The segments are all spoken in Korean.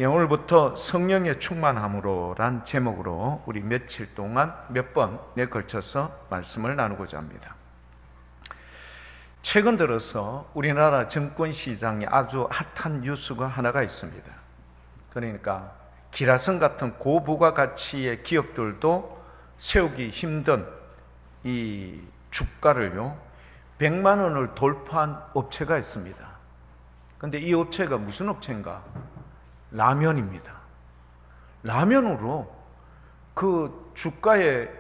오늘부터 성령의 충만함으로란 제목으로 우리 며칠 동안 몇 번에 걸쳐서 말씀을 나누고자 합니다. 최근 들어서 우리나라 증권시장에 아주 핫한 뉴스가 하나가 있습니다. 그러니까 기라성 같은 고부가가치의 기업들도 세우기 힘든 이 주가를요 100만 원을 돌파한 업체가 있습니다. 그런데 이 업체가 무슨 업체인가? 라면입니다. 라면으로 그 주가에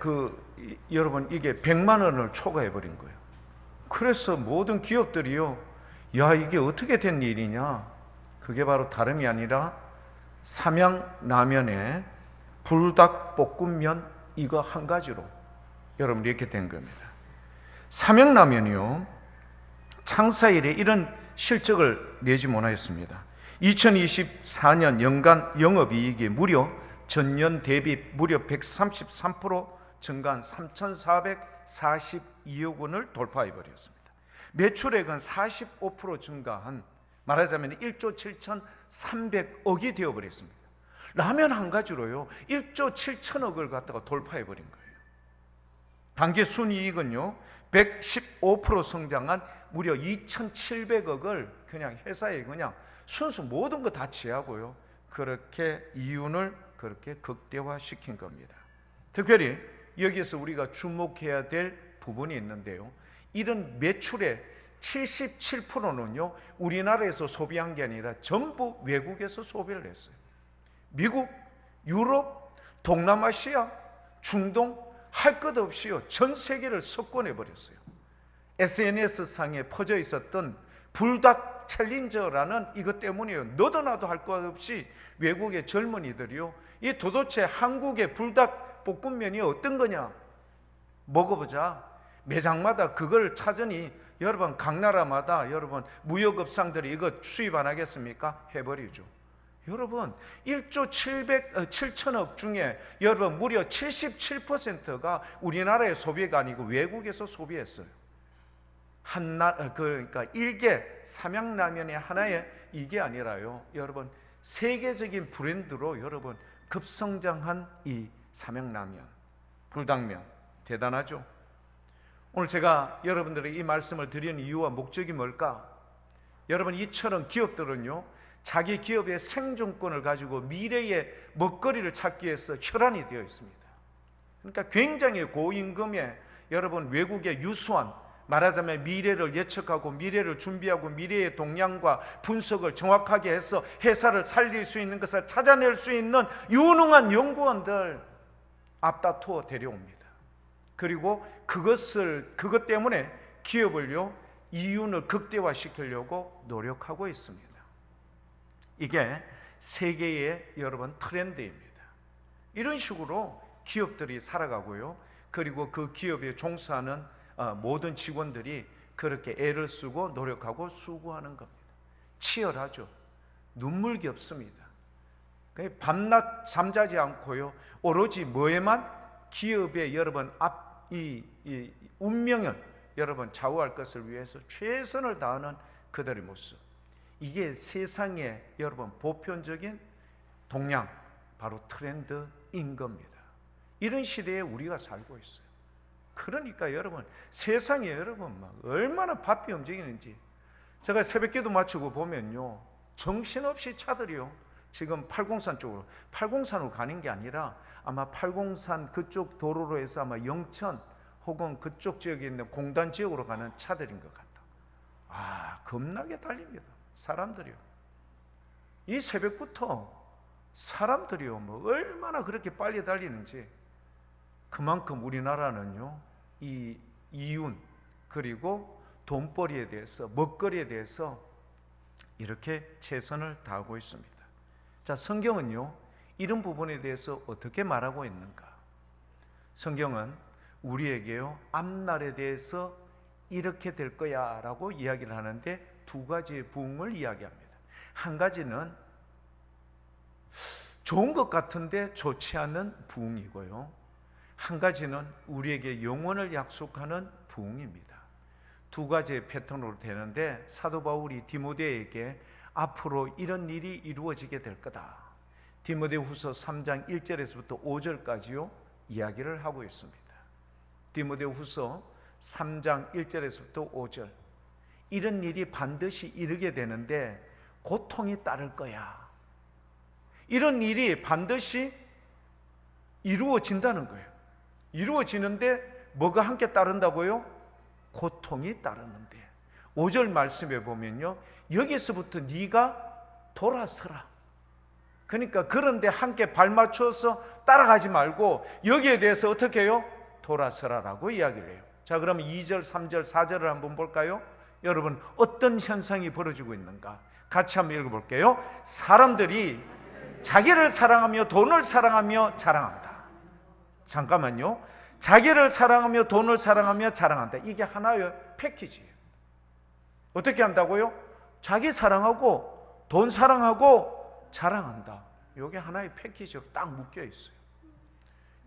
여러분 이게 100만 원을 초과해 버린 거예요. 그래서 모든 기업들이요, 야 이게 어떻게 된 일이냐? 그게 바로 다름이 아니라 삼양라면에 불닭볶음면 이거 한 가지로 여러분 이렇게 된 겁니다. 삼양라면이요 창사 이래 이런 실적을 내지 못하였습니다. 2024년 연간 영업이익이 무려 전년 대비 무려 133% 증가한 3,442억 원을 돌파해 버렸습니다. 매출액은 45% 증가한 말하자면 1조 7,300억이 되어 버렸습니다. 라면 한 가지로요 1조 7천억을 갖다가 돌파해 버린 거예요. 당기 순이익은요 115% 성장한 무려 2,700억을 그냥 회사에 그냥 순수 모든 거 다 취하고요 그렇게 이윤을 그렇게 극대화시킨 겁니다. 특별히 여기에서 우리가 주목해야 될 부분이 있는데요, 이런 매출의 77%는요 우리나라에서 소비한 게 아니라 전부 외국에서 소비를 했어요. 미국, 유럽, 동남아시아, 중동 할 것 없이요 전 세계를 석권해 버렸어요. SNS상에 퍼져 있었던 불닭 챌린저라는 이것 때문에요 너도 나도 할 것 없이 외국의 젊은이들이요 이 도대체 한국의 불닭볶음면이 어떤 거냐 먹어보자. 매장마다 그걸 찾으니 여러분 각 나라마다 여러분 무역업상들이 이거 수입 안 하겠습니까? 해버리죠. 여러분 1조 7천억 중에 여러분 무려 77%가 우리나라의 소비가 아니고 외국에서 소비했어요. 그러니까 일개 삼양라면의 하나의 이게 아니라요 여러분 세계적인 브랜드로 여러분 급성장한 이 삼양라면, 불닭면 대단하죠. 오늘 제가 여러분들에게 이 말씀을 드리는 이유와 목적이 뭘까? 여러분 이처럼 기업들은요 자기 기업의 생존권을 가지고 미래의 먹거리를 찾기 위해서 혈안이 되어 있습니다. 그러니까 굉장히 고임금에 여러분 외국의 유수한 말하자면 미래를 예측하고 미래를 준비하고 미래의 동향과 분석을 정확하게 해서 회사를 살릴 수 있는 것을 찾아낼 수 있는 유능한 연구원들 앞다투어 데려옵니다. 그리고 그것 때문에 기업을요 이윤을 극대화시키려고 노력하고 있습니다. 이게 세계의 여러분 트렌드입니다. 이런 식으로 기업들이 살아가고요 그리고 그 기업에 종사하는 모든 직원들이 그렇게 애를 쓰고 노력하고 수고하는 겁니다. 치열하죠. 눈물겹습니다. 밤낮 잠자지 않고요 오로지 뭐에만 기업의 여러분 이 운명을 여러분 좌우할 것을 위해서 최선을 다하는 그들의 모습, 이게 세상의 여러분 보편적인 동향 바로 트렌드인 겁니다. 이런 시대에 우리가 살고 있어요. 그러니까 여러분 세상에 여러분 막 얼마나 바삐 움직이는지 제가 새벽기도 마치고 보면요 정신없이 차들이요 지금 팔공산 쪽으로 팔공산으로 가는 게 아니라 아마 팔공산 그쪽 도로로 해서 아마 영천 혹은 그쪽 지역에 있는 공단 지역으로 가는 차들인 것 같다. 겁나게 달립니다. 사람들이요 이 새벽부터 사람들이요 뭐 얼마나 그렇게 빨리 달리는지. 그만큼 우리나라는요 이 이윤 그리고 돈벌이에 대해서 먹거리에 대해서 이렇게 최선을 다하고 있습니다. 자, 성경은요 이런 부분에 대해서 어떻게 말하고 있는가? 성경은 우리에게요 앞날에 대해서 이렇게 될 거야 라고 이야기를 하는데 두 가지의 부흥을 이야기합니다. 한 가지는 좋은 것 같은데 좋지 않은 부흥이고요 한 가지는 우리에게 영원을 약속하는 부흥입니다. 두 가지의 패턴으로 되는데 사도 바울이 디모데에게 앞으로 이런 일이 이루어지게 될 거다 디모데후서 3장 1절에서부터 5절까지요 이야기를 하고 있습니다. 디모데후서 3장 1절에서부터 5절. 이런 일이 반드시 이르게 되는데 고통이 따를 거야. 이런 일이 반드시 이루어진다는 거예요. 이루어지는데 뭐가 함께 따른다고요? 고통이 따르는데. 5절 말씀에 보면요, 여기서부터 네가 돌아서라. 그러니까 그런데 함께 발 맞춰서 따라가지 말고 여기에 대해서 어떻게 해요? 돌아서라라고 이야기를 해요. 자, 그러면 2절, 3절, 4절을 한번 볼까요? 여러분, 어떤 현상이 벌어지고 있는가? 같이 한번 읽어볼게요. 사람들이 자기를 사랑하며 돈을 사랑하며 자랑한다. 잠깐만요. 자기를 사랑하며 돈을 사랑하며 자랑한다. 이게 하나의 패키지예요. 어떻게 한다고요? 자기 사랑하고 돈 사랑하고 자랑한다. 이게 하나의 패키지로 딱 묶여 있어요.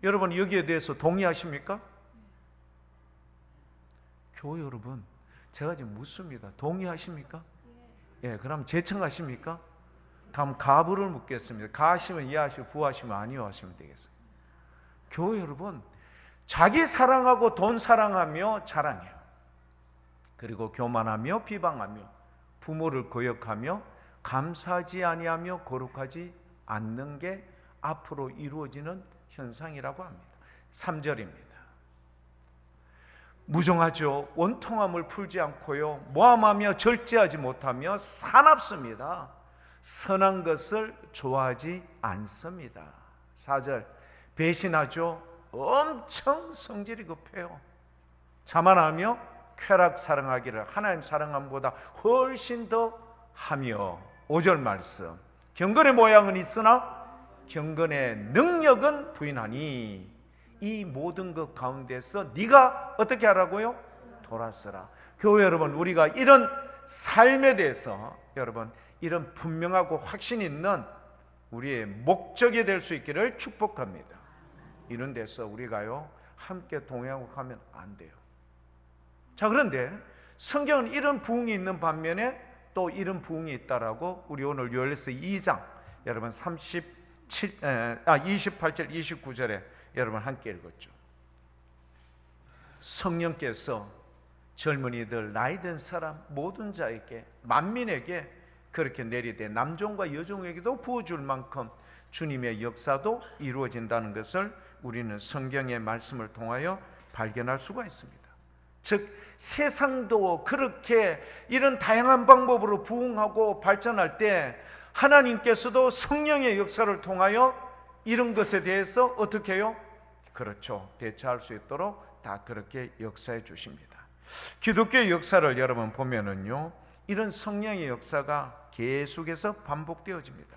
여러분, 여기에 대해서 동의하십니까? 교회 여러분, 제가 지금 묻습니다. 동의하십니까? 예, 그럼 제청하십니까? 다음 가부를 묻겠습니다. 가하시면 이해하시고 부하시면 아니요 하시면 되겠어요. 교회 여러분, 자기 사랑하고 돈 사랑하며 자랑해요. 그리고 교만하며 비방하며 부모를 거역하며 감사하지 아니하며 거룩하지 않는 게 앞으로 이루어지는 현상이라고 합니다. 3절입니다. 무정하죠. 원통함을 풀지 않고요, 모함하며 절제하지 못하며 사납습니다. 선한 것을 좋아하지 않습니다. 4절. 배신하죠. 엄청 성질이 급해요. 자만하며 쾌락 사랑하기를 하나님 사랑함보다 훨씬 더 하며. 5절 말씀. 경건의 모양은 있으나 경건의 능력은 부인하니 이 모든 것 가운데서 네가 어떻게 하라고요? 돌아서라. 교회 여러분, 우리가 이런 삶에 대해서 여러분 이런 분명하고 확신 있는 우리의 목적이 될 수 있기를 축복합니다. 이런 데서 우리가요 함께 동행하고 가면 안 돼요. 자, 그런데 성경은 이런 부흥이 있는 반면에 또 이런 부흥이 있다라고 우리 오늘 요엘서 2장 여러분 28절 29절에 여러분 함께 읽었죠. 성령께서 젊은이들, 나이든 사람 모든 자에게, 만민에게 그렇게 내리되 남종과 여종에게도 부어줄 만큼 주님의 역사도 이루어진다는 것을 우리는 성경의 말씀을 통하여 발견할 수가 있습니다. 즉 세상도 그렇게 이런 다양한 방법으로 부흥하고 발전할 때 하나님께서도 성령의 역사를 통하여 이런 것에 대해서 어떻게 해요? 그렇죠, 대처할 수 있도록 다 그렇게 역사해 주십니다. 기독교의 역사를 여러분 보면은요, 이런 성령의 역사가 계속해서 반복되어집니다.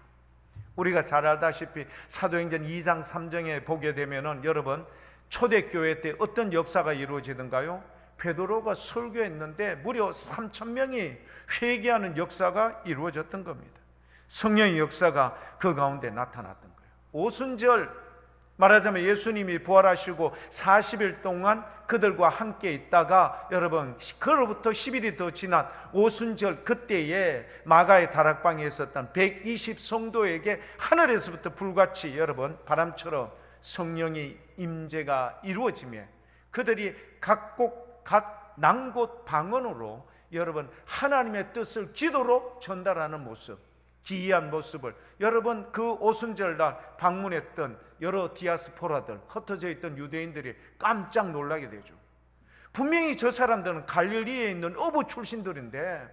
우리가 잘 알다시피 사도행전 2장 3장에 보게 되면은 여러분 초대교회 때 어떤 역사가 이루어지던가요? 베드로가 설교했는데 무려 3,000명이 회개하는 역사가 이루어졌던 겁니다. 성령의 역사가 그 가운데 나타났던 거예요. 오순절, 말하자면 예수님이 부활하시고 40일 동안 그들과 함께 있다가 여러분 그로부터 10일이 더 지난 오순절, 그때에 마가의 다락방에 있었던 120 성도에게 하늘에서부터 불같이 여러분 바람처럼 성령의 임재가 이루어지며 그들이 각 난곳 방언으로 여러분 하나님의 뜻을 기도로 전달하는 모습, 기이한 모습을 여러분 그 오순절날 방문했던 여러 디아스포라들, 흩어져 있던 유대인들이 깜짝 놀라게 되죠. 분명히 저 사람들은 갈릴리에 있는 어부 출신들인데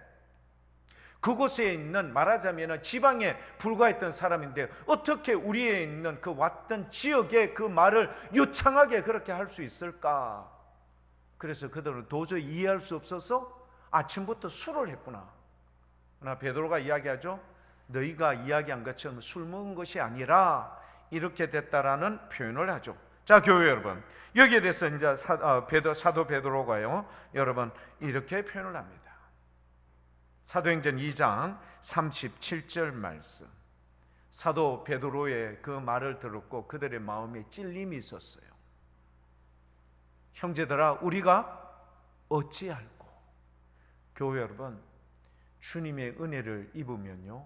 그곳에 있는 말하자면 지방에 불과했던 사람인데 어떻게 우리에 있는 그 왔던 지역의 그 말을 유창하게 그렇게 할 수 있을까? 그래서 그들은 도저히 이해할 수 없어서 아침부터 술을 했구나. 그러나 베드로가 이야기하죠. 너희가 이야기한 것처럼 술 먹은 것이 아니라 이렇게 됐다라는 표현을 하죠. 자, 교회 여러분, 여기에 대해서 이제 사도 베드로가요 여러분 이렇게 표현을 합니다. 사도행전 2장 37절 말씀. 사도 베드로의 그 말을 들었고 그들의 마음에 찔림이 있었어요. 형제들아, 우리가 어찌할꼬? 교회 여러분, 주님의 은혜를 입으면요,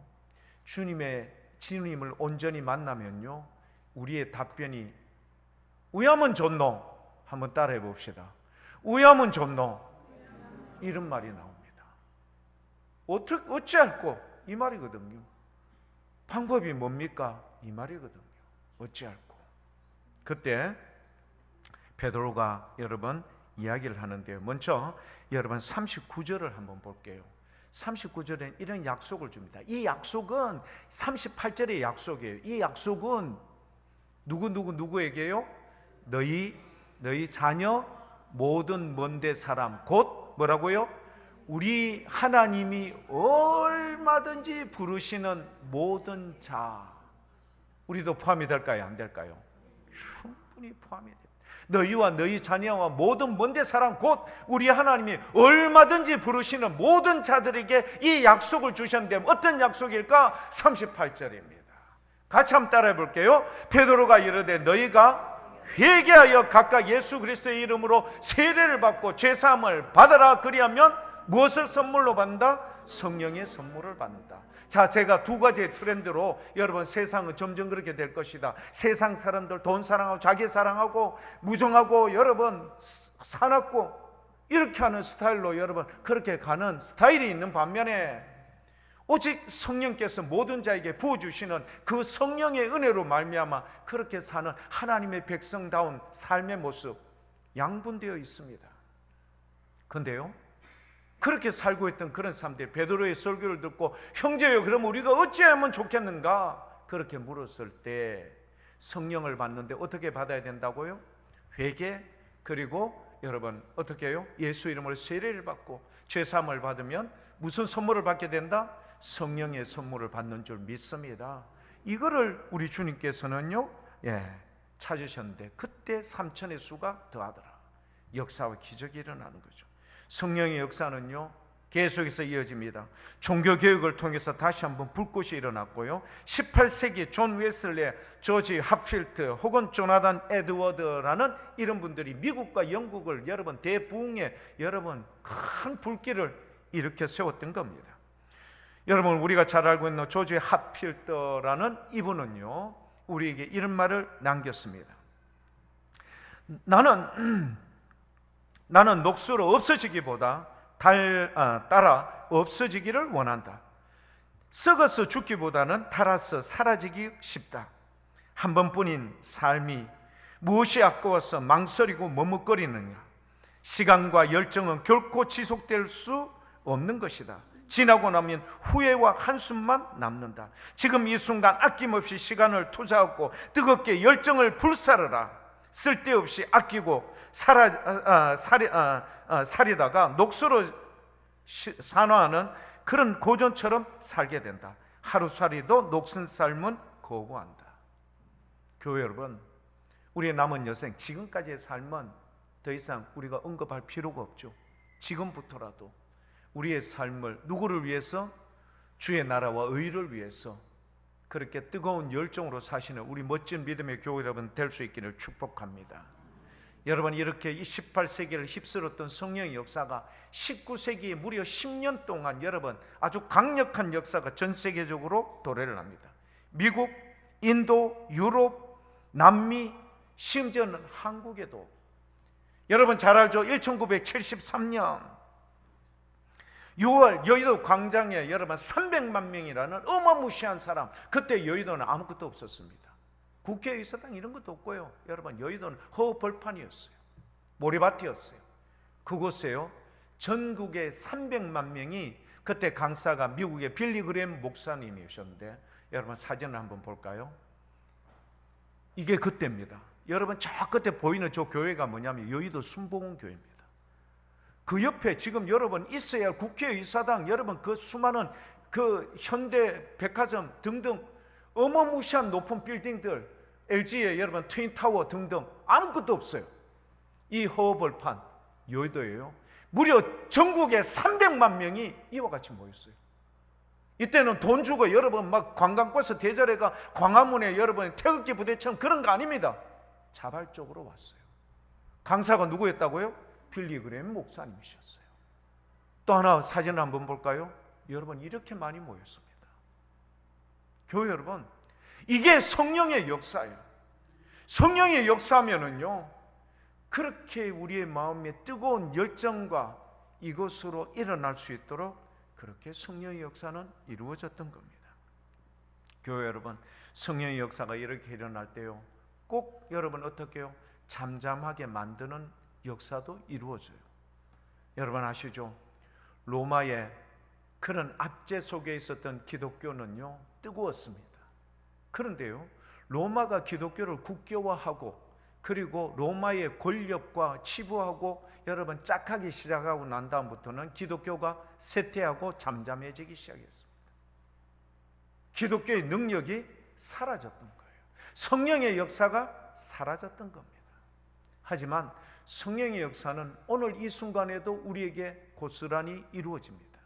주님의 주님을 온전히 만나면요, 우리의 답변이 우야면 좋노? 한번 따라해 봅시다. 우야면 좋노? 이런 말이 나옵니다. 어찌할꼬? 이 말이거든요. 방법이 뭡니까? 이 말이거든요. 어찌할꼬? 그때 베드로가 여러분 이야기를 하는데요. 먼저 여러분 39절을 한번 볼게요. 39절엔 이런 약속을 줍니다. 이 약속은 38절의 약속이에요. 이 약속은 누구에게요? 너희 자녀 모든 먼데 사람 곧 뭐라고요? 우리 하나님이 얼마든지 부르시는 모든 자. 우리도 포함이 될까요? 안 될까요? 충분히 포함이 됩니다. 너희와 너희 자녀와 모든 먼데 사람 곧 우리 하나님이 얼마든지 부르시는 모든 자들에게 이 약속을 주셨는데 어떤 약속일까? 38절입니다. 같이 한번 따라해 볼게요. 베드로가 이르되 너희가 회개하여 각각 예수 그리스도의 이름으로 세례를 받고 죄사함을 받으라. 그리하면 무엇을 선물로 받는다? 성령의 선물을 받는다. 자, 제가 두 가지의 트렌드로 여러분 세상은 점점 그렇게 될 것이다. 세상 사람들 돈 사랑하고 자기 사랑하고 무정하고 여러분 사납고 이렇게 하는 스타일로 여러분 그렇게 가는 스타일이 있는 반면에 오직 성령께서 모든 자에게 부어주시는 그 성령의 은혜로 말미암아 그렇게 사는 하나님의 백성다운 삶의 모습 양분되어 있습니다. 그런데요, 그렇게 살고 있던 그런 사람들이 베드로의 설교를 듣고 형제여 그럼 우리가 어찌하면 좋겠는가? 그렇게 물었을 때 성령을 받는데 어떻게 받아야 된다고요? 회개, 그리고 여러분 어떻게 해요? 예수 이름으로 세례를 받고 죄사함을 받으면 무슨 선물을 받게 된다? 성령의 선물을 받는 줄 믿습니다. 이거를 우리 주님께서는요 찾으셨는데 그때 3천의 수가 더하더라. 역사와 기적이 일어나는 거죠. 성령의 역사는요 계속해서 이어집니다. 종교개혁을 통해서 다시 한번 불꽃이 일어났고요, 18세기 존 웨슬리, 조지 핫필드 혹은 조나단 에드워드라는 이런 분들이 미국과 영국을 여러분 대부흥에 여러분 큰 불길을 일으켜 세웠던 겁니다. 여러분 우리가 잘 알고 있는 조지 핫필드라는 이분은요 우리에게 이런 말을 남겼습니다. 나는 녹수로 없어지기보다 따라 없어지기를 원한다. 썩어서 죽기보다는 달아서 사라지기 쉽다. 한 번뿐인 삶이 무엇이 아까워서 망설이고 머뭇거리느냐. 시간과 열정은 결코 지속될 수 없는 것이다. 지나고 나면 후회와 한숨만 남는다. 지금 이 순간 아낌없이 시간을 투자하고 뜨겁게 열정을 불사르라. 쓸데없이 아끼고 살이다가 녹수로 산화하는 그런 고전처럼 살게 된다. 하루살이도 녹슨 삶은 거부한다. 교회 여러분, 우리의 남은 여생 지금까지의 삶은 더 이상 우리가 언급할 필요가 없죠. 지금부터라도 우리의 삶을 누구를 위해서? 주의 나라와 의를 위해서 그렇게 뜨거운 열정으로 사시는 우리 멋진 믿음의 교회 여러분 될 수 있기를 축복합니다. 여러분 이렇게 18세기를 휩쓸었던 성령의 역사가 19세기에 무려 10년 동안 여러분 아주 강력한 역사가 전 세계적으로 도래를 합니다. 미국, 인도, 유럽, 남미, 심지어는 한국에도 여러분 잘 알죠? 1973년 6월 여의도 광장에 여러분 300만 명이라는 어마무시한 사람, 그때 여의도는 아무것도 없었습니다. 국회의사당 이런 것도 없고요. 여러분 여의도는 허벌판이었어요. 모래밭이었어요. 그곳에요 전국의 300만 명이, 그때 강사가 미국의 빌리 그레임 목사님이셨는데 여러분 사진을 한번 볼까요? 이게 그때입니다. 여러분 저 끝에 보이는 저 교회가 뭐냐면 여의도 순복음 교회입니다. 그 옆에 지금 여러분 있어야 할 국회의사당, 여러분 그 수많은 그 현대 백화점 등등 어마무시한 높은 빌딩들, LG의 여러분 트윈타워 등등 아무것도 없어요. 이 허벌판 여의도예요. 무려 전국에 300만 명이 이와 같이 모였어요. 이때는 돈 주고 여러분 막 관광버스 대절해가 광화문에 여러분 태극기 부대처럼 그런 거 아닙니다. 자발적으로 왔어요. 강사가 누구였다고요? 빌리 그레임 목사님이셨어요. 또 하나 사진을 한번 볼까요? 여러분 이렇게 많이 모였습니다. 교회 여러분, 이게 성령의 역사예요. 성령의 역사면은요, 그렇게 우리의 마음에 뜨거운 열정과 이것으로 일어날 수 있도록 그렇게 성령의 역사는 이루어졌던 겁니다. 교회 여러분, 성령의 역사가 이렇게 일어날 때요, 꼭 여러분 어떻게 해요? 잠잠하게 만드는 역사도 이루어져요. 여러분 아시죠? 로마의 그런 압제 속에 있었던 기독교는요, 뜨거웠습니다. 그런데요, 로마가 기독교를 국교화하고 그리고 로마의 권력과 치부하고 여러분 짝하기 시작하고 난 다음부터는 기독교가 쇠퇴하고 잠잠해지기 시작했습니다. 기독교의 능력이 사라졌던 거예요. 성령의 역사가 사라졌던 겁니다. 하지만 성령의 역사는 오늘 이 순간에도 우리에게 고스란히 이루어집니다.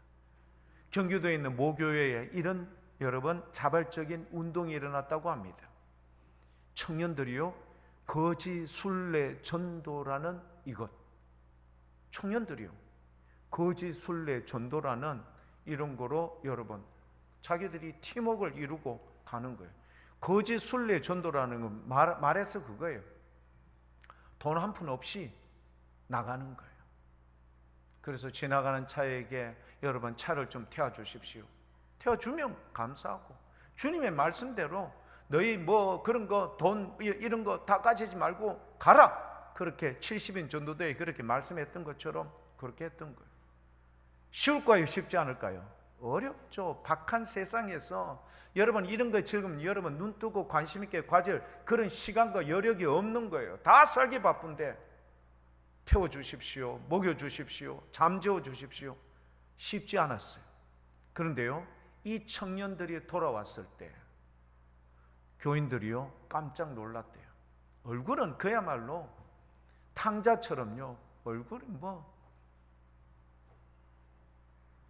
경기도에 있는 모교회에 이런 여러분 자발적인 운동이 일어났다고 합니다. 청년들이요, 거지 순례 전도라는 이것, 청년들이요, 거지 순례 전도라는 이런 거로 여러분 자기들이 팀워크를 이루고 가는 거예요. 거지 순례 전도라는 건 말해서 그거예요. 돈 한 푼 없이 나가는 거예요. 그래서 지나가는 차에게 여러분 차를 좀 태워주십시오. 태워주면 감사하고, 주님의 말씀대로 너희 뭐 그런 거 돈 이런 거 다 가지지 말고 가라, 그렇게 70인 전도대에 그렇게 말씀했던 것처럼 그렇게 했던 거예요. 쉬울까요? 쉽지 않을까요? 어렵죠. 박한 세상에서 여러분 이런 거 지금 여러분 눈 뜨고 관심 있게 가질 그런 시간과 여력이 없는 거예요. 다 살기 바쁜데 태워주십시오, 먹여주십시오, 잠재워주십시오, 쉽지 않았어요. 그런데요, 이 청년들이 돌아왔을 때 교인들이요 깜짝 놀랐대요. 얼굴은 그야말로 탕자처럼요, 얼굴이 뭐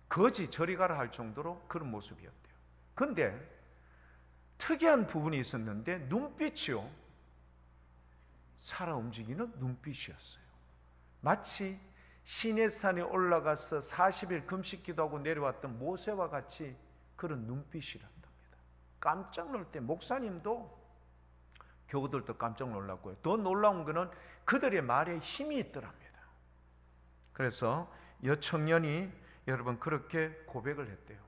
거지 저리 가라 할 정도로 그런 모습이었대요. 그런데 특이한 부분이 있었는데 눈빛이요, 살아 움직이는 눈빛이었어요. 마치 시내산에 올라가서 40일 금식 기도하고 내려왔던 모세와 같이 그런 눈빛이란답니다. 깜짝 놀 때 목사님도 교우들도 깜짝 놀랐고요. 더 놀라운 것은 그들의 말에 힘이 있더랍니다. 그래서 여청년이 여러분 그렇게 고백을 했대요.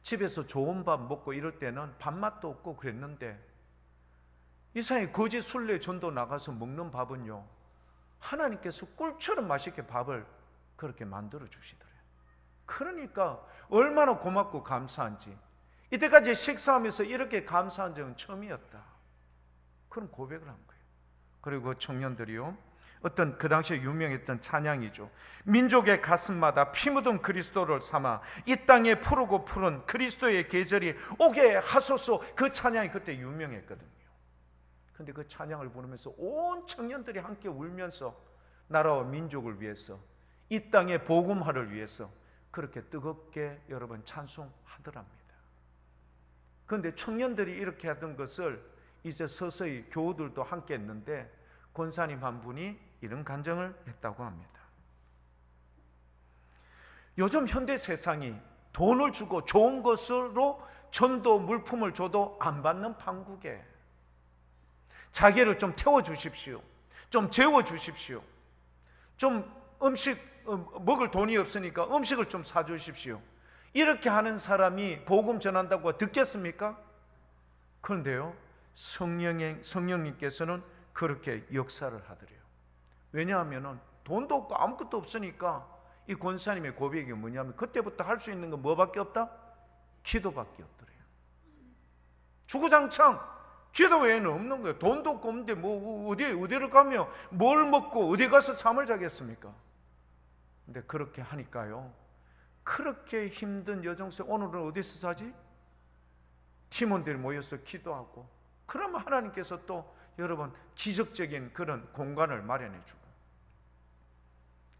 집에서 좋은 밥 먹고 이럴 때는 밥맛도 없고 그랬는데 이상하게 거지 순례 전도 나가서 먹는 밥은요, 하나님께서 꿀처럼 맛있게 밥을 그렇게 만들어 주시더래요. 그러니까 얼마나 고맙고 감사한지, 이때까지 식사하면서 이렇게 감사한 적은 처음이었다, 그런 고백을 한 거예요. 그리고 청년들이요, 어떤 그 당시에 유명했던 찬양이죠. 민족의 가슴마다 피 묻은 그리스도를 삼아 이 땅에 푸르고 푸른 그리스도의 계절이 오게 하소서, 그 찬양이 그때 유명했거든요. 근데 그 찬양을 부르면서 온 청년들이 함께 울면서 나라와 민족을 위해서, 이 땅의 복음화를 위해서 그렇게 뜨겁게 여러분 찬송하더랍니다. 그런데 청년들이 이렇게 하던 것을 이제 서서히 교우들도 함께 했는데 권사님 한 분이 이런 간증을 했다고 합니다. 요즘 현대 세상이 돈을 주고 좋은 것으로 전도 물품을 줘도 안 받는 판국에 자기를 좀 태워주십시오, 좀 재워주십시오, 좀 음식 먹을 돈이 없으니까 음식을 좀 사주십시오, 이렇게 하는 사람이 복음 전한다고 듣겠습니까? 그런데요, 성령님께서는 그렇게 역사를 하더래요. 왜냐하면 돈도 없고 아무것도 없으니까 이 권사님의 고백이 뭐냐면 그때부터 할 수 있는 건 뭐밖에 없다? 기도밖에 없더래요. 주구장창 기도 외에는 없는 거예요. 돈도 없고 없는데 뭐 어디를 가며 뭘 먹고 어디 가서 잠을 자겠습니까? 근데 그렇게 하니까요, 그렇게 힘든 여정세 오늘은 어디서 자지? 팀원들이 모여서 기도하고, 그러면 하나님께서 또 여러분 기적적인 그런 공간을 마련해 주고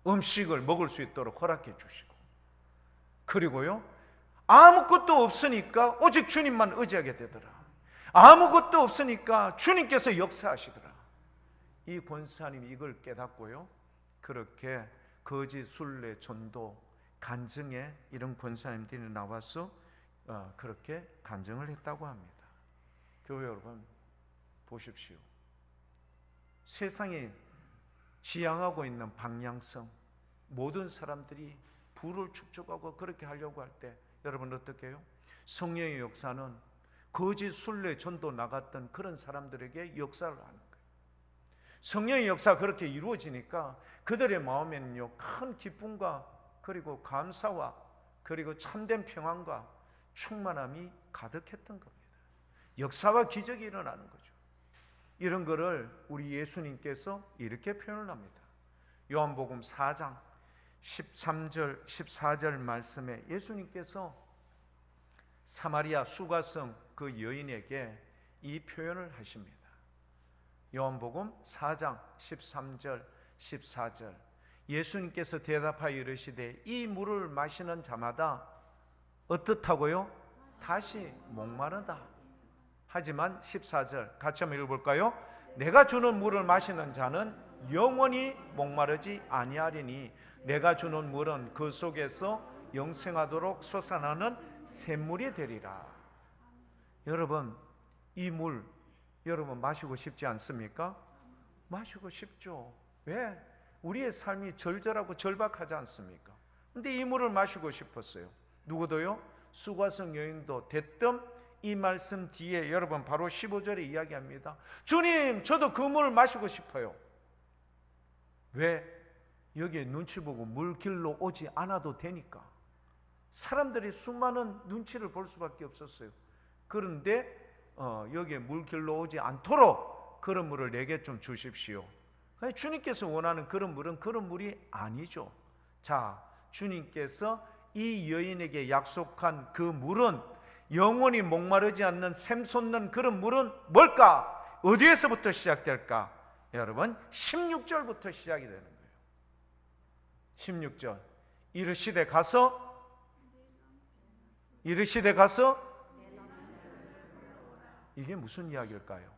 음식을 먹을 수 있도록 허락해 주시고, 그리고요 아무것도 없으니까 오직 주님만 의지하게 되더라. 아무것도 없으니까 주님께서 역사하시더라. 이 권사님이 이걸 깨닫고요, 그렇게 거짓 순례 전도 간증에 이런 권사님들이 나와서 그렇게 간증을 했다고 합니다. 교회 여러분 보십시오. 세상이 지향하고 있는 방향성, 모든 사람들이 부를 축적하고 그렇게 하려고 할 때 여러분 어떻게 해요? 성령의 역사는 거짓 순례 전도 나갔던 그런 사람들에게 역사를 하는 거예요. 성령의 역사가 그렇게 이루어지니까 그들의 마음에는요, 큰 기쁨과 그리고 감사와 그리고 참된 평안과 충만함이 가득했던 겁니다. 역사와 기적이 일어나는 거죠. 이런 거를 우리 예수님께서 이렇게 표현을 합니다. 요한복음 4장 13절 14절 말씀에 예수님께서 사마리아 수가성 그 여인에게 이 표현을 하십니다. 요한복음 4장 13절 14절 예수님께서 대답하여 이르시되 이 물을 마시는 자마다 어떻다고요? 다시 목마르다. 하지만 14절 같이 한번 읽어볼까요? 내가 주는 물을 마시는 자는 영원히 목마르지 아니하리니 내가 주는 물은 그 속에서 영생하도록 솟아나는 샘물이 되리라. 여러분, 이 물 여러분 마시고 싶지 않습니까? 마시고 싶죠. 왜? 우리의 삶이 절절하고 절박하지 않습니까? 근데 이 물을 마시고 싶었어요. 누구도요? 수가성 여인도 대뜸 이 말씀 뒤에 여러분 바로 15절에 이야기합니다. 주님, 저도 그 물을 마시고 싶어요. 왜? 여기에 눈치 보고 물길로 오지 않아도 되니까. 사람들이 수많은 눈치를 볼 수밖에 없었어요. 그런데 여기에 물길로 오지 않도록 그런 물을 내게 좀 주십시오. 주님께서 원하는 그런 물은 그런 물이 아니죠. 자, 주님께서 이 여인에게 약속한 그 물은 영원히 목마르지 않는 샘솟는 그런 물은 뭘까? 어디에서부터 시작될까? 여러분 16절부터 시작이 되는 거예요. 16절 이르시되 가서 이게 무슨 이야기일까요?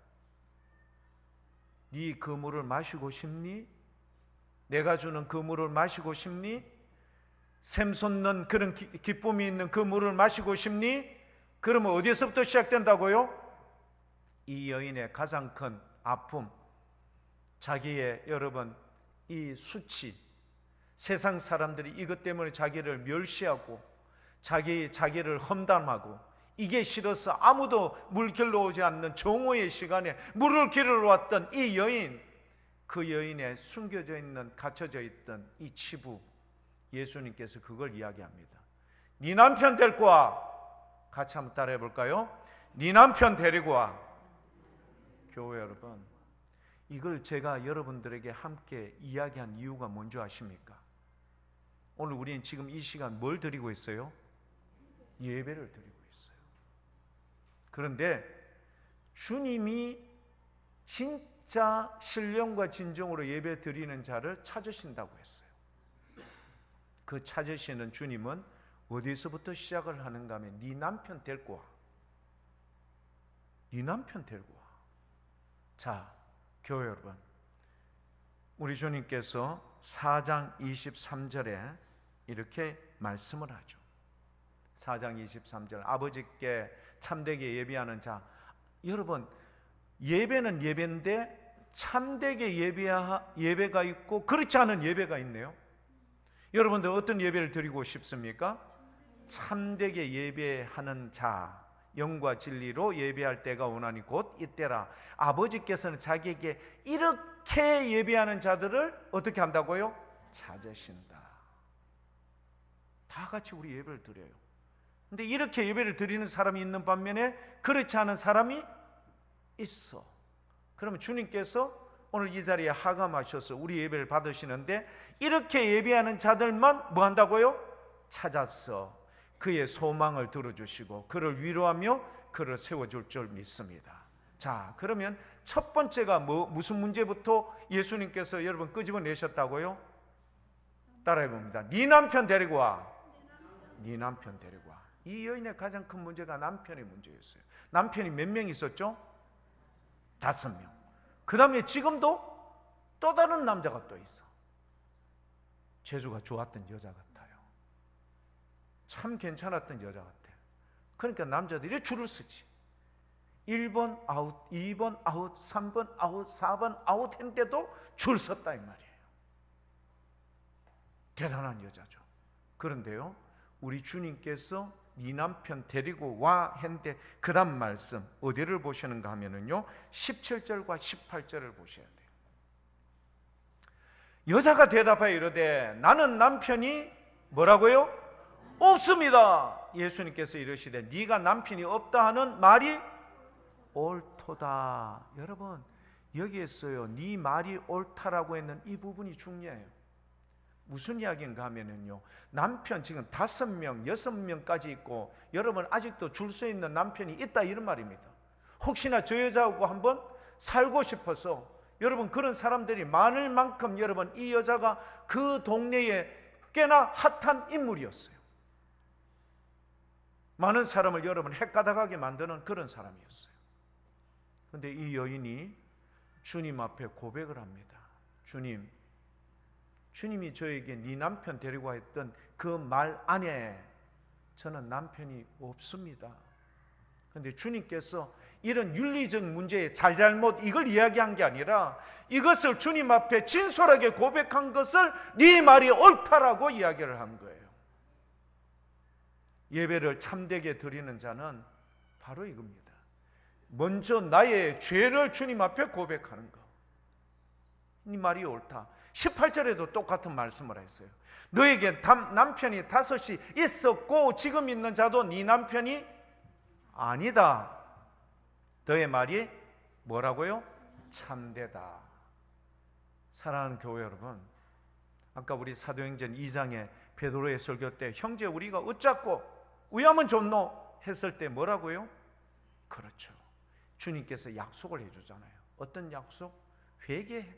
네 그 물을 마시고 싶니? 내가 주는 그 물을 마시고 싶니? 샘솟는 그런 기쁨이 있는 그 물을 마시고 싶니? 그러면 어디서부터 시작된다고요? 이 여인의 가장 큰 아픔, 자기의 여러분 이 수치, 세상 사람들이 이것 때문에 자기를 멸시하고 자기를 험담하고 이게 싫어서 아무도 물길로 오지 않는 정오의 시간에 물을 길러 왔던 이 여인, 그 여인의 숨겨져 있는 갇혀져 있던 이 치부, 예수님께서 그걸 이야기합니다. 네 남편 데리고 와. 같이 한번 따라해 볼까요? 네 남편 데리고 와. 교회 여러분, 이걸 제가 여러분들에게 함께 이야기한 이유가 뭔지 아십니까? 오늘 우리는 지금 이 시간 뭘 드리고 있어요? 예배를 드리고 있어요. 그런데 주님이 진짜 신령과 진정으로 예배 드리는 자를 찾으신다고 했어요. 그 찾으시는 주님은 어디서부터 시작을 하는가 하면 네 남편 데리고 와. 네 남편 데리고 와. 자, 교회 여러분, 우리 주님께서 4장 23절에 이렇게 말씀을 하죠. 4장 23절 아버지께 참되게 예배하는 자. 여러분, 예배는 예배인데 참되게 예배가 있고 그렇지 않은 예배가 있네요. 여러분들 어떤 예배를 드리고 싶습니까? 참되게 예배하는 자, 영과 진리로 예배할 때가 오나니 곧 이때라. 아버지께서는 자기에게 이렇게 예배하는 자들을 어떻게 한다고요? 찾으신다. 다 같이 우리 예배를 드려요. 근데 이렇게 예배를 드리는 사람이 있는 반면에 그렇지 않은 사람이 있어. 그러면 주님께서 오늘 이 자리에 하감하셔서 우리 예배를 받으시는데 이렇게 예배하는 자들만 뭐 한다고요? 찾아서 그의 소망을 들어주시고 그를 위로하며 그를 세워줄 줄 믿습니다. 자, 그러면 첫 번째가 무슨 문제부터 예수님께서 여러분 끄집어내셨다고요? 따라해봅니다. 네 남편 데리고 와. 네 남편 데리고 와. 이 여인의 가장 큰 문제가 남편의 문제였어요. 남편이 몇 명 있었죠? 5명. 그 다음에 지금도 또 다른 남자가 또 있어. 재주가 좋았던 여자 같아요. 참 괜찮았던 여자 같아요. 그러니까 남자들이 줄을 서지. 1번 아웃, 2번 아웃, 3번 아웃, 4번 아웃 했는데도 줄 섰다 이 말이에요. 대단한 여자죠. 그런데요, 우리 주님께서 네 남편 데리고 와 했는데 그 다음 말씀 어디를 보시는가 하면은요, 17절과 18절을 보셔야 돼요. 여자가 대답하여 이르되 나는 남편이 뭐라고요? 없습니다. 예수님께서 이르시되 네가 남편이 없다 하는 말이 옳도다. 여러분, 여기에서요, 네 말이 옳다라고 했는 이 부분이 중요해요. 무슨 이야기인가 하면은요, 남편 지금 5명, 6명까지 있고 여러분 아직도 줄 서 있는 남편이 있다 이런 말입니다. 혹시나 저 여자하고 한번 살고 싶어서 여러분 그런 사람들이 많을 만큼 여러분 이 여자가 그 동네에 꽤나 핫한 인물이었어요. 많은 사람을 여러분 헷가닥하게 만드는 그런 사람이었어요. 그런데 이 여인이 주님 앞에 고백을 합니다. 주님이 저에게 네 남편 데리고 와 했던 그 말 안에 저는 남편이 없습니다. 그런데 주님께서 이런 윤리적 문제의 잘잘못 이걸 이야기한 게 아니라 이것을 주님 앞에 진솔하게 고백한 것을 네 말이 옳다라고 이야기를 한 거예요. 예배를 참되게 드리는 자는 바로 이겁니다. 먼저 나의 죄를 주님 앞에 고백하는 거. 네 말이 옳다. 18절에도 똑같은 말씀을 했어요. 너에게 남편이 5이 있었고 지금 있는 자도 네 남편이 아니다. 너의 말이 뭐라고요? 참되다. 사랑하는 교회 여러분, 아까 우리 사도행전 2장에 베드로의 설교 때 형제 우리가 어쩌고 의하면 좋노 했을 때 뭐라고요? 그렇죠. 주님께서 약속을 해주잖아요. 어떤 약속? 회개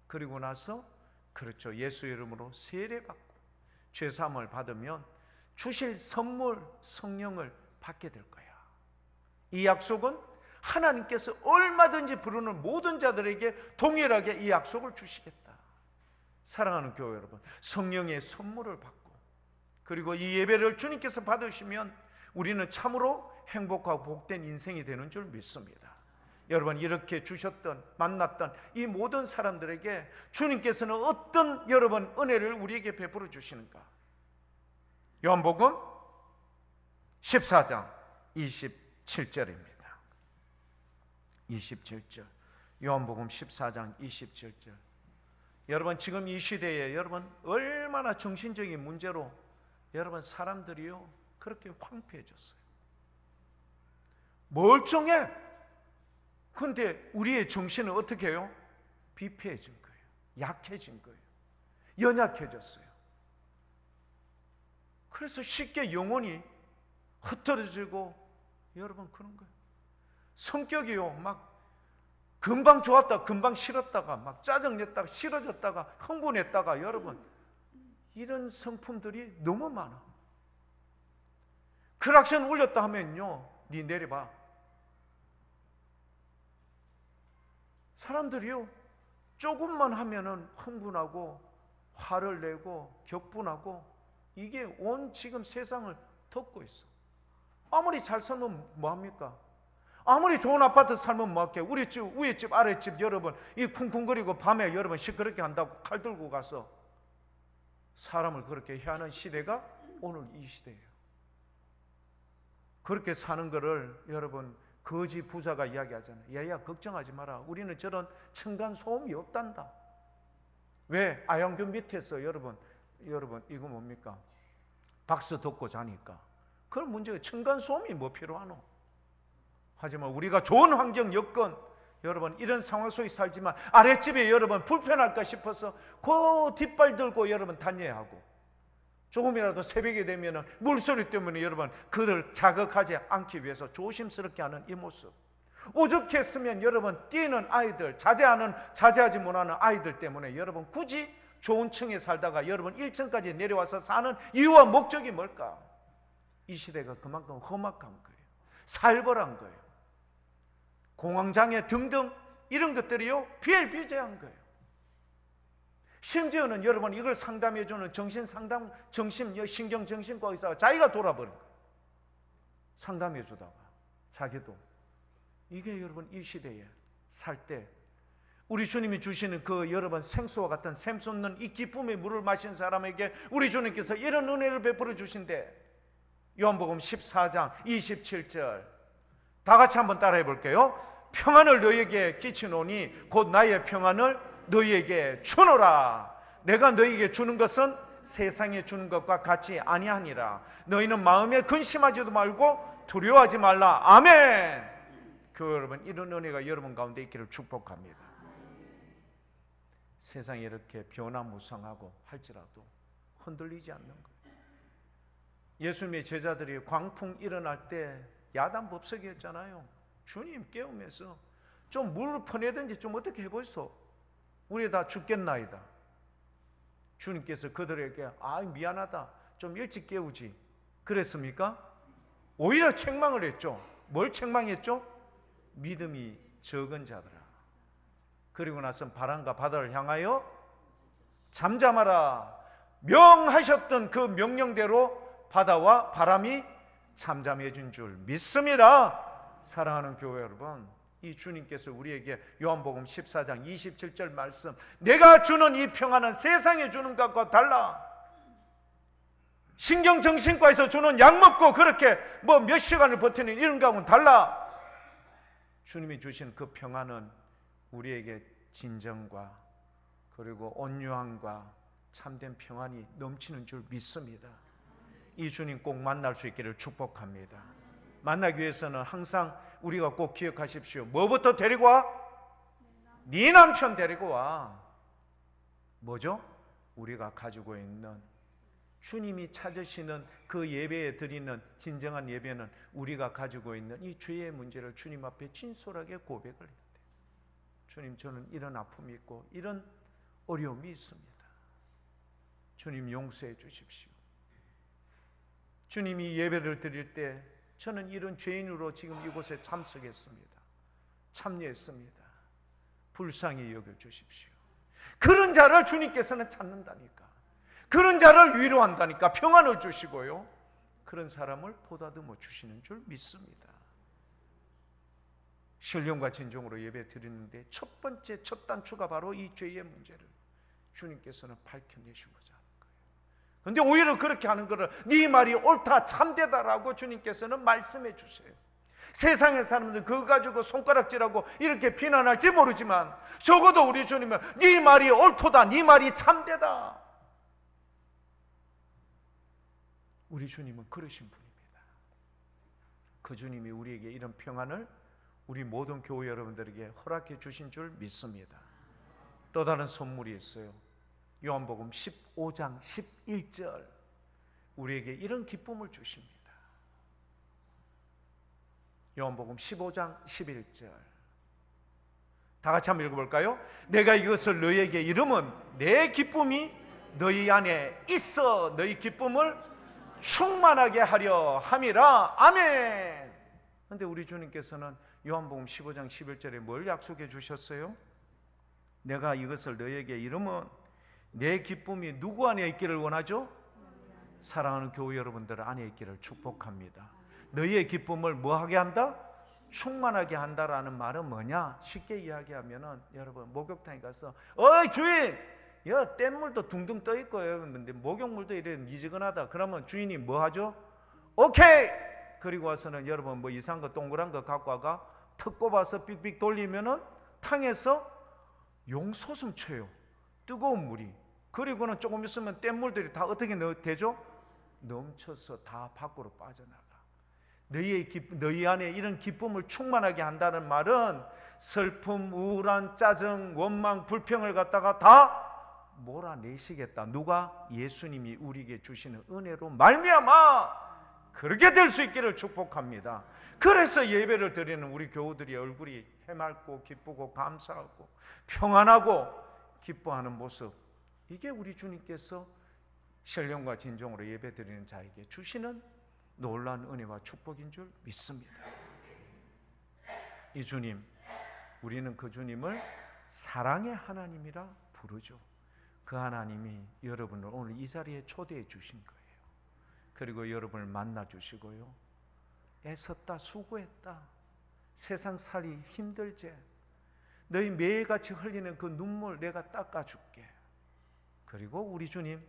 그리고 나서 그렇죠, 예수 이름으로 세례받고 죄사함을 받으면 주실 선물 성령을 받게 될 거야. 이 약속은 하나님께서 얼마든지 부르는 모든 자들에게 동일하게 이 약속을 주시겠다. 사랑하는 교회 여러분, 성령의 선물을 받고 그리고 이 예배를 주님께서 받으시면 우리는 참으로 행복하고 복된 인생이 되는 줄 믿습니다. 여러분, 이렇게 주셨던 만났던 이 모든 사람들에게 주님께서는 어떤 여러분 은혜를 우리에게 베풀어 주시는가? 요한복음 14장 27절입니다. 27절. 요한복음 14장 27절. 여러분, 지금 이 시대에 여러분 얼마나 정신적인 문제로 여러분 사람들이요 그렇게 황폐해졌어요. 멀쩡해. 근데 우리의 정신은 어떻게 해요? 비폐해진 거예요. 약해진 거예요. 연약해졌어요. 그래서 쉽게 영혼이 흩어지고 여러분 그런 거예요. 성격이요 막 금방 좋았다 금방 싫었다가 막 짜증냈다가 싫어졌다가 흥분했다가 여러분 이런 성품들이 너무 많아. 클락션 울렸다 하면요, 니 내려봐. 사람들이요 조금만 하면은 흥분하고 화를 내고 격분하고 이게 온 지금 세상을 덮고 있어. 아무리 잘 살면 뭐합니까? 아무리 좋은 아파트 살면 뭐할게? 우리 집 위에 집 아래 집 여러분 이 쿵쿵거리고 밤에 여러분 시끄럽게 한다고 칼 들고 가서 사람을 그렇게 해하는 시대가 오늘 이 시대예요. 그렇게 사는 거를 여러분 거지 부자가 이야기하잖아요. 야야 걱정하지 마라. 우리는 저런 층간소음이 없단다. 왜? 아양교 밑에서 여러분 이거 뭡니까? 박스 덮고 자니까. 그런 문제가 층간소음이 뭐 필요하노? 하지만 우리가 좋은 환경 여건 여러분 이런 상황 속에 살지만 아랫집에 여러분 불편할까 싶어서 그 뒷발 들고 여러분 다녀야 하고 조금이라도 새벽이 되면 물소리 때문에 여러분 그를 자극하지 않기 위해서 조심스럽게 하는 이 모습. 오죽했으면 여러분 뛰는 아이들, 자제하지 못하는 아이들 때문에 여러분 굳이 좋은 층에 살다가 여러분 1층까지 내려와서 사는 이유와 목적이 뭘까? 이 시대가 그만큼 험악한 거예요. 살벌한 거예요. 공황장애 등등 이런 것들이요 비일비재한 거예요. 심지어는 여러분 이걸 상담해주는 정신상담, 신경정신과 의사가 자기가 돌아버린 거예요. 상담해 주다가 자기도 이게 여러분 이 시대에 살 때 우리 주님이 주시는 그 여러분 생수와 같은 샘솟는 이 기쁨의 물을 마신 사람에게 우리 주님께서 이런 은혜를 베풀어 주신대. 요한복음 14장 27절 다 같이 한번 따라해 볼게요. 평안을 너희에게 끼치노니 곧 나의 평안을 너희에게 주노라. 내가 너희에게 주는 것은 세상에 주는 것과 같이 아니하니라. 너희는 마음에 근심하지도 말고 두려워하지 말라. 아멘. 여러분 이런 은혜가 여러분 가운데 있기를 축복합니다. 세상이 이렇게 변화무쌍하고 할지라도 흔들리지 않는 거예요. 예수님의 제자들이 광풍 일어날 때 야단법석이었잖아요. 주님 깨우면서 좀 물을 퍼내든지 좀 어떻게 해보소. 우리 다 죽겠나이다. 주님께서 그들에게 미안하다 좀 일찍 깨우지 그랬습니까? 오히려 책망을 했죠. 뭘 책망했죠? 믿음이 적은 자들아. 그리고 나서 바람과 바다를 향하여 잠잠하라 명하셨던 그 명령대로 바다와 바람이 잠잠해진 줄 믿습니다. 사랑하는 교회 여러분, 이 주님께서 우리에게 요한복음 14장 27절 말씀, 내가 주는 이 평안은 세상에 주는 것과 달라. 신경정신과에서 주는 약 먹고 그렇게 몇 시간을 버티는 이런 것과는 달라. 주님이 주신 그 평안은 우리에게 진정과 그리고 온유함과 참된 평안이 넘치는 줄 믿습니다. 이 주님 꼭 만날 수 있기를 축복합니다. 만나기 위해서는 항상 우리가 꼭 기억하십시오. 뭐부터 데리고 와? 네 남편 데리고 와. 뭐죠? 우리가 가지고 있는 주님이 찾으시는 그 예배에 드리는 진정한 예배는 우리가 가지고 있는 이 죄의 문제를 주님 앞에 진솔하게 고백을 해야 돼요. 주님, 저는 이런 아픔이 있고 이런 어려움이 있습니다. 주님 용서해 주십시오. 주님이 예배를 드릴 때 저는 이런 죄인으로 지금 이곳에 참석했습니다. 참여했습니다. 불쌍히 여겨주십시오. 그런 자를 주님께서는 찾는다니까. 그런 자를 위로한다니까. 평안을 주시고요, 그런 사람을 보다듬어 주시는 줄 믿습니다. 신령과 진정으로 예배 드리는데 첫 번째 첫 단추가 바로 이 죄의 문제를 주님께서는 밝혀내시고자 하는 거예요. 그런데 오히려 그렇게 하는 것을 네 말이 옳다 참되다라고 주님께서는 말씀해 주세요. 세상의 사람들 그거 가지고 손가락질하고 이렇게 비난할지 모르지만 적어도 우리 주님은 네 말이 옳도다, 네 말이 참되다. 우리 주님은 그러신 분입니다. 그 주님이 우리에게 이런 평안을 우리 모든 교회 여러분들에게 허락해 주신 줄 믿습니다. 또 다른 선물이 있어요. 요한복음 15장 11절 우리에게 이런 기쁨을 주십니다. 요한복음 15장 11절 다 같이 한번 읽어볼까요? 내가 이것을 너희에게 이름은 내 기쁨이 너희 안에 있어 너희 기쁨을 충만하게 하려 함이라. 아멘. 그런데 우리 주님께서는 요한복음 15장 11절에 뭘 약속해 주셨어요? 내가 이것을 너희에게 이름은 내 기쁨이 누구 안에 있기를 원하죠? 사랑하는 교회 여러분들 안에 있기를 축복합니다. 너희의 기쁨을 뭐하게 한다? 충만하게 한다라는 말은 뭐냐? 쉽게 이야기하면은 여러분 목욕탕에 가서 어이 주인! 야 뗏물도 둥둥 떠 있고요. 근데 목욕물도 이래 미지근하다. 그러면 주인이 뭐 하죠? 오케이! 그리고 와서는 여러분 뭐 이상한 거 동그란 거 갖고 와가 턱 꼽아서 삑삑 돌리면은 탕에서 용솟음 쳐요. 뜨거운 물이. 그리고는 조금 있으면 뗏물들이 다 어떻게 되죠? 넘쳐서 다 밖으로 빠져나가. 너희 안에 이런 기쁨을 충만하게 한다는 말은 슬픔, 우울한, 짜증, 원망, 불평을 갖다가 다 몰아내시겠다. 누가? 예수님이 우리에게 주시는 은혜로 말미암아 그렇게 될 수 있기를 축복합니다. 그래서 예배를 드리는 우리 교우들이 얼굴이 해맑고 기쁘고 감사하고 평안하고 기뻐하는 모습, 이게 우리 주님께서 신령과 진정으로 예배 드리는 자에게 주시는 놀라운 은혜와 축복인 줄 믿습니다. 이 주님, 우리는 그 주님을 사랑의 하나님이라 부르죠. 그 하나님이 여러분을 오늘 이 자리에 초대해 주신 거예요. 그리고 여러분을 만나 주시고요, 애썼다, 수고했다. 세상 살이 힘들지. 너희 매일같이 흘리는 그 눈물 내가 닦아줄게. 그리고 우리 주님,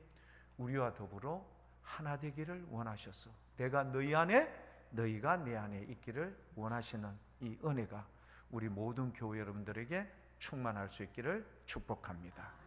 우리와 더불어 하나 되기를 원하셔서 내가 너희 안에, 너희가 내 안에 있기를 원하시는 이 은혜가 우리 모든 교회 여러분들에게 충만할 수 있기를 축복합니다.